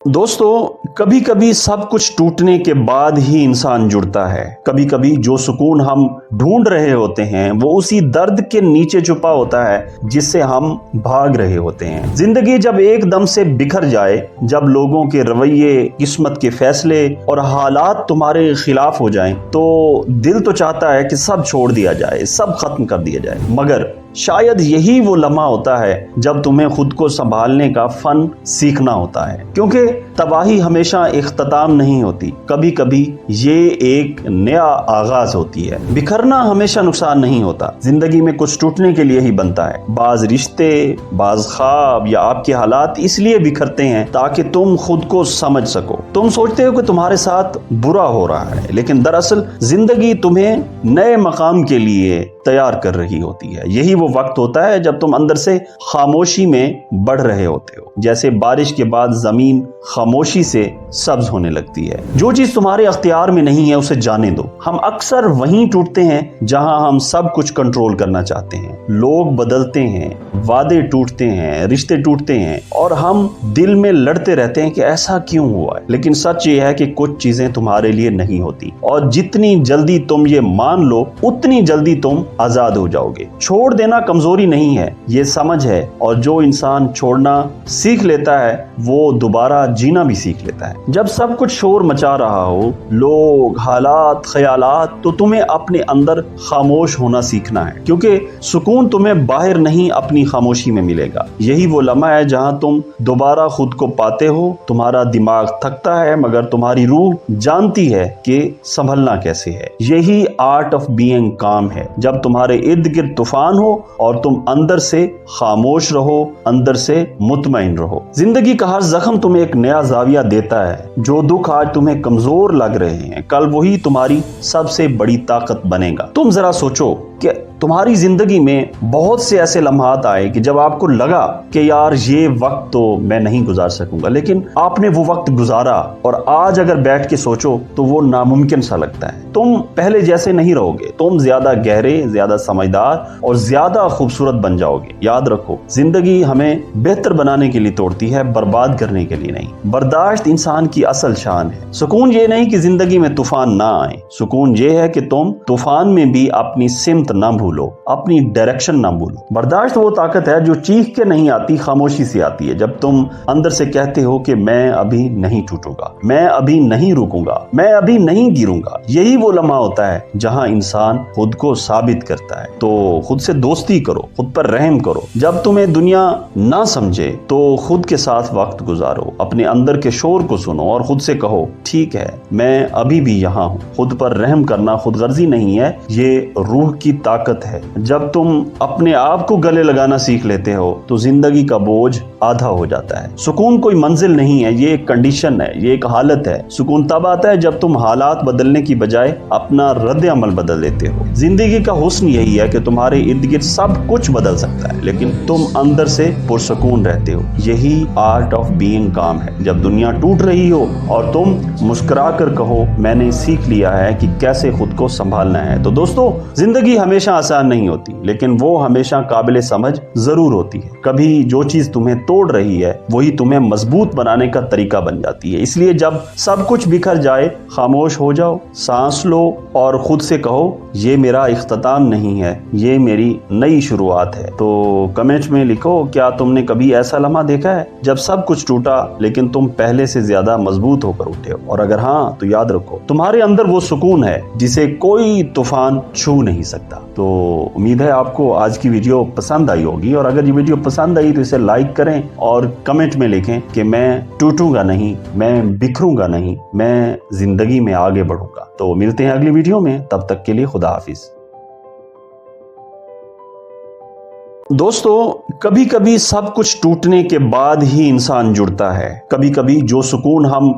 दोस्तों, कभी कभी सब कुछ टूटने के बाद ही इंसान जुड़ता है। कभी कभी जो सुकून हम ढूंढ रहे होते हैं वो उसी दर्द के नीचे छुपा होता है जिससे हम भाग रहे होते हैं। जिंदगी जब एकदम से बिखर जाए, जब लोगों के रवैये, किस्मत के फैसले और हालात तुम्हारे खिलाफ हो जाएं, तो दिल तो चाहता है कि सब छोड़ दिया जाए, सब खत्म कर दिया जाए। मगर शायद यही वो लम्हा होता है जब तुम्हें खुद को संभालने का फन सीखना होता है, क्योंकि तबाही हमेशा इख्तिताम नहीं होती, कभी कभी ये एक नया आगाज होती है। बिखरना हमेशा नुकसान नहीं होता, जिंदगी में कुछ टूटने के लिए ही बनता है। बाज रिश्ते, बाज ख्वाब या आपके हालात इसलिए बिखरते हैं ताकि तुम खुद को समझ सको। तुम सोचते हो कि तुम्हारे साथ बुरा हो रहा है, लेकिन दरअसल जिंदगी तुम्हें नए मकाम के लिए तैयार कर रही होती है। यही वो वक्त होता है जब तुम अंदर से खामोशी में बढ़ रहे होते हो, जैसे बारिश के बाद जमीन खामोशी से सब्ज होने लगती है। जो चीज तुम्हारे अख्तियार में नहीं है उसे जाने दो। हम अक्सर वहीं टूटते हैं जहां हम सब कुछ कंट्रोल करना चाहते हैं। लोग बदलते हैं, वादे टूटते हैं, रिश्ते टूटते हैं और हम दिल में लड़ते रहते हैं कि ऐसा क्यों हुआ है। लेकिन सच ये है कि कुछ चीजें तुम्हारे लिए नहीं होती, और जितनी जल्दी तुम ये मान लो उतनी जल्दी तुम आजाद हो जाओगे। छोड़ देना कमजोरी नहीं है, ये समझ है, और जो इंसान छोड़ना सीख लेता है वो दोबारा जीना भी सीख लेता है। जब सब कुछ शोर मचा रहा हो, लोग, हालात, ख्यालात, तो तुम्हें अपने अंदर खामोश होना सीखना है, क्योंकि सुकून तुम्हें बाहर नहीं अपनी खामोशी में मिलेगा। यही वो लम्हा है जहां तुम दोबारा खुद को पाते हो। तुम्हारा दिमाग थकता है मगर तुम्हारी रूह जानती है कि संभलना कैसे है। यही आर्ट ऑफ बीइंग काम है, जब तुम्हारे इर्द गिर्द तूफान हो और तुम अंदर से खामोश रहो, अंदर से मुतमईन रहो। जिंदगी का हर जख्म तुम्हें एक नया जाविया देता है। जो दुख आज तुम्हें कमजोर लग रहे हैं, कल वही तुम्हारी सबसे बड़ी ताकत बनेगा। तुम जरा सोचो कि तुम्हारी जिंदगी में बहुत से ऐसे लम्हात आए कि जब आपको लगा कि यार ये वक्त तो मैं नहीं गुजार सकूंगा, लेकिन आपने वो वक्त गुजारा, और आज अगर बैठ के सोचो तो वो नामुमकिन सा लगता है। तुम पहले जैसे नहीं रहोगे, तुम ज्यादा गहरे, ज्यादा समझदार और ज्यादा खूबसूरत बन जाओगे। याद रखो, जिंदगी हमें बेहतर बनाने के लिए तोड़ती है, बर्बाद करने के लिए नहीं। बर्दाश्त इंसान की असल शान है। सुकून ये नहीं कि जिंदगी में तूफान ना आए, सुकून ये है कि तुम तूफान में भी अपनी सिमत ना भूलो, अपनी डायरेक्शन ना भूलो। बर्दाश्त वो ताकत है जो चीख के नहीं आती, खामोशी से आती है। जब तुम अंदर से कहते हो कि मैं अभी नहीं टूटूंगा, मैं अभी नहीं रुकूंगा, मैं अभी नहीं गिरूंगा, यही वो लम्हा होता है जहां इंसान खुद को साबित करता है। तो खुद से दोस्ती करो, खुद पर रहम करो। जब तुम्हें दुनिया ना समझे तो खुद के साथ वक्त गुजारो, अपने अंदर के शोर को सुनो और खुद से कहो, ठीक है, मैं अभी भी यहाँ हूँ। खुद पर रहम करना खुदगर्जी नहीं है, ये रूह की ताकत है। जब तुम अपने आप को गले लगाना सीख लेते हो तो जिंदगी का बोझ आधा हो जाता है। सुकून कोई मंजिल नहीं है, ये एक कंडीशन है, ये एक हालत है। सुकून तब आता है जब तुम हालात बदलने की बजाय अपना रद्द अमल बदल लेते हो। जिंदगी का हुस्न यही है कि तुम्हारे इर्द गिर्द सब कुछ बदल सकता है, लेकिन तुम अंदर से पुरसुकून रहते हो। यही आर्ट ऑफ बीइंग काम है। जब दुनिया टूट रही हो और तुम मुस्कुरा कर कहो, मैंने सीख लिया है कि कैसे खुद को संभालना है। तो दोस्तों, जिंदगी हमेशा आसान नहीं होती, लेकिन वो हमेशा काबिल समझ जरूर होती है। कभी जो चीज तुम्हें तोड़ रही है वही तुम्हें मजबूत बनाने का तरीका बन जाती है। इसलिए जब सब कुछ बिखर जाए, खामोश हो जाओ, सांस लो और खुद से कहो, ये मेरा इख्तिताम नहीं है, ये मेरी नई शुरुआत है। तो कमेंट में लिखो, क्या तुमने कभी ऐसा लम्हा देखा है जब सब कुछ टूटा लेकिन तुम पहले से ज्यादा मजबूत होकर उठे हो? और अगर हाँ, तो याद रखो, तुम्हारे अंदर वो सुकून है जिसे कोई तूफान छू नहीं सकता। तो उम्मीद है आपको आज की वीडियो पसंद आई होगी, और अगर ये वीडियो पसंद आई तो इसे लाइक करें और कमेंट में लिखें कि मैं टूटूंगा नहीं, मैं बिखरूंगा नहीं, मैं जिंदगी में आगे बढ़ूंगा। तो मिलते हैं अगली वीडियो में, तब तक के लिए खुदा हाफिज। दोस्तों, कभी कभी सब कुछ टूटने के बाद ही इंसान जुड़ता है। कभी कभी जो सुकून हम